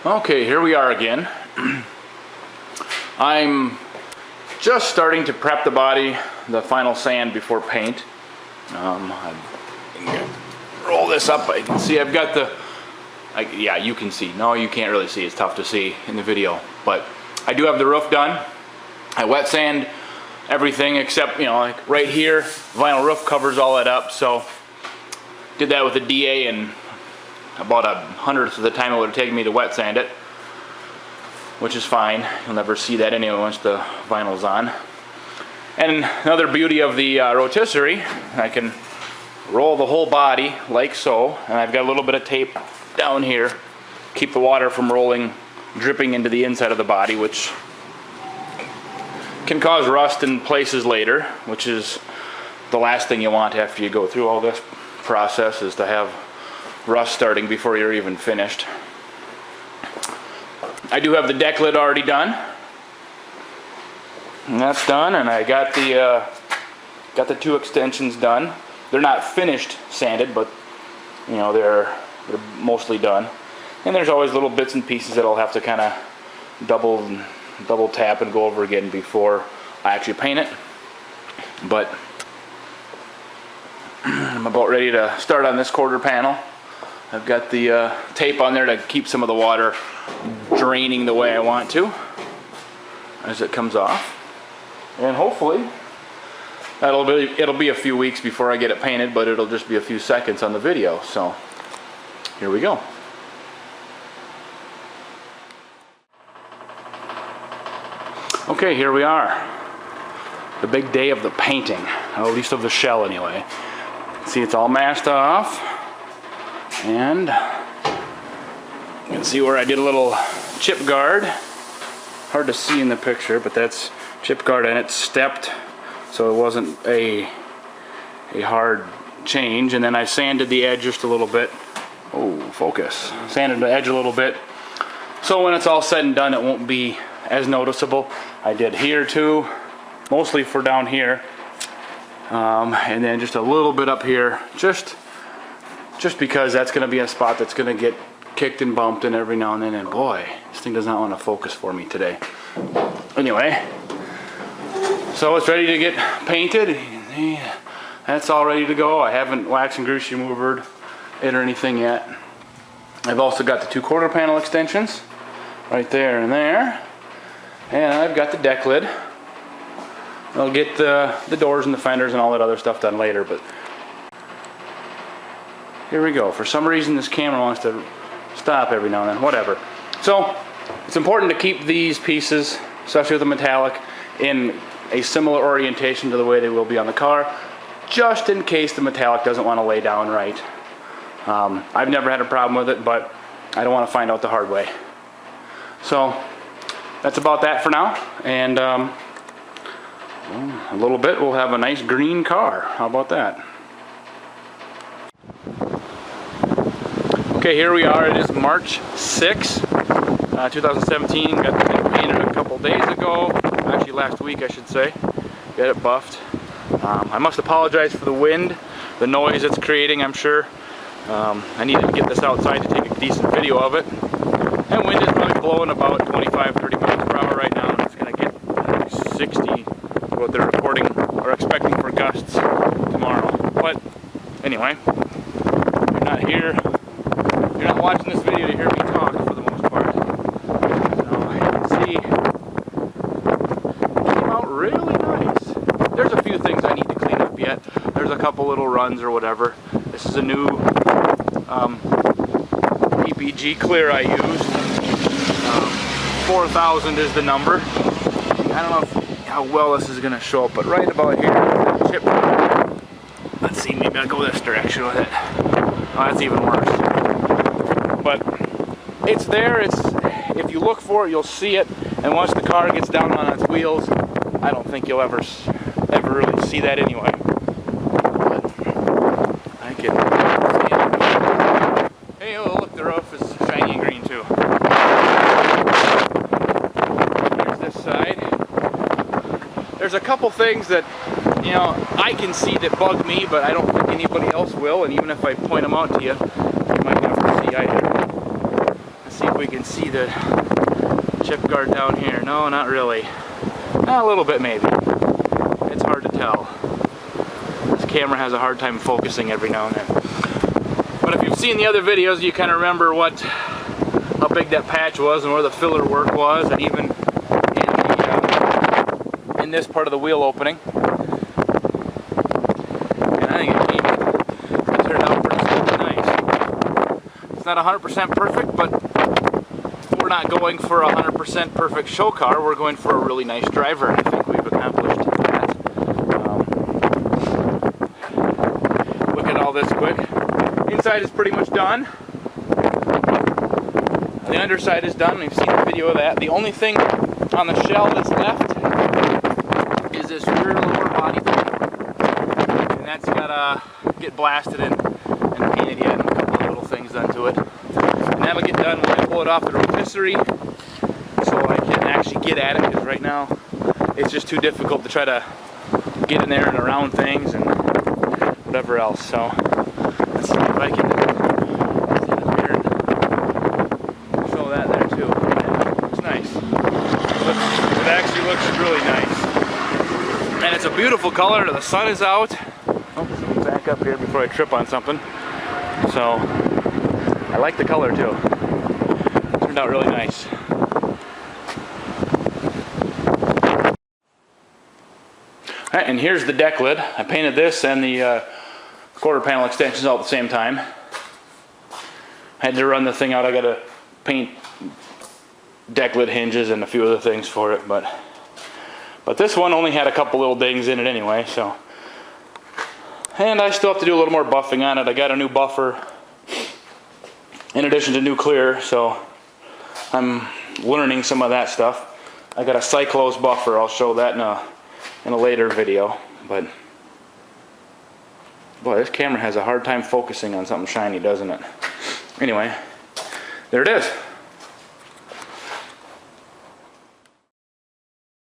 Okay, here we are again. I'm just starting to prep the body, the final sand before paint. I can roll this up. I can see I've got the, yeah, you can see. No, you can't really see. It's tough to see in the video. But I do have the roof done. I wet sand everything except, like right here, vinyl roof covers all that up. So did that with a DA and about 100th of the time it would have taken me to wet sand it, which is fine. You'll never see that anyway once the vinyl's on. And another beauty of the rotisserie, I can roll the whole body like so, and I've got a little bit of tape down here, keep the water from dripping into the inside of the body, which can cause rust in places later, which is the last thing you want after you go through all this process, is to have rust starting before you're even finished. I do have the deck lid already done, and that's done. And I got the two extensions done. They're not finished sanded, but they're mostly done. And there's always little bits and pieces that I'll have to kind of double tap and go over again before I actually paint it. But I'm about ready to start on this quarter panel. I've got the tape on there to keep some of the water draining the way I want to as it comes off. And hopefully it'll be a few weeks before I get it painted, but it'll just be a few seconds on the video. So here we go. Okay, here we are. The big day of the painting, at least of the shell anyway. See, it's all masked off. And you can see where I did a little chip guard. Hard to see in the picture, but that's chip guard, and it's stepped, so it wasn't a hard change. And then I sanded the edge just a little bit. Oh, focus. Sanded the edge a little bit, so when it's all said and done, it won't be as noticeable. I did here too, mostly for down here, and then just a little bit up here, just because that's going to be a spot that's going to get kicked and bumped and every now and then. And boy, this thing does not want to focus for me today. Anyway, so it's ready to get painted. That's all ready to go. I haven't wax and grease removered it or anything yet. I've also got the two quarter panel extensions right there and there. And I've got the deck lid. I'll get the doors and the fenders and all that other stuff done later, but here we go. For some reason this camera wants to stop every now and then, whatever. So it's important to keep these pieces, especially with the metallic, in a similar orientation to the way they will be on the car, just in case the metallic doesn't want to lay down right. I've never had a problem with it, but I don't want to find out the hard way. So that's about that for now, and a little bit we'll have a nice green car. How about that? Okay, here we are. It is March 6, 2017. Got the thing painted a couple days ago. Actually, last week, I should say. Got it buffed. I must apologize for the wind, the noise it's creating, I'm sure. I needed to get this outside to take a decent video of it. And wind is probably blowing about 25-30 miles per hour right now. It's going to get 60, what they're reporting or expecting for gusts tomorrow. But anyway, you're not here. You're not watching this video to hear me talk for the most part. So you can see it came out really nice. There's a few things I need to clean up yet. There's a couple little runs or whatever. This is a new PPG clear I used. 4,000 is the number. I don't know how well this is going to show up, but right about here, chip. Let's see, maybe I'll go this direction with it. Oh, that's even worse. But it's there. If you look for it, you'll see it. And once the car gets down on its wheels, I don't think you'll ever really see that anyway. But I can. Hey, oh look, the roof is shiny and green too. Here's this side. There's a couple things that I can see that bug me, but I don't think anybody else will. And even if I point them out to you, you might never see either. see if we can see the chip guard down here. No, not really. A little bit maybe. It's hard to tell. This camera has a hard time focusing every now and then. But if you've seen the other videos, you kind of remember how big that patch was and where the filler work was, and even in this part of the wheel opening. And I think it turned out pretty nice. It's not 100% perfect, but we're not going for a 100% perfect show car. We're going for a really nice driver, and I think we've accomplished that. Look at all this quick. Inside is pretty much done. The underside is done. We've seen the video of that. The only thing on the shell that's left is this rear lower body, and that's gotta get blasted and painted yet, and a couple of little things done to it. And that'll get done when I pull it off the rotisserie, so I can actually get at it, because right now it's just too difficult to try to get in there and around things and whatever else. So let's see if I can stand up here and show that there too. Yeah, it's nice. It actually looks really nice. And it's a beautiful color. The sun is out. Oh, let me back up here before I trip on something. So I like the color too. Turned out really nice. Alright, and here's the deck lid. I painted this and the quarter panel extensions all at the same time. I had to run the thing out. I got to paint deck lid hinges and a few other things for it, but this one only had a couple little dings in it anyway, so. And I still have to do a little more buffing on it. I got a new buffer in addition to new clear, so I'm learning some of that stuff. I got a cyclose buffer. I'll show that in a later video, but boy, this camera has a hard time focusing on something shiny, doesn't it? Anyway, there it is.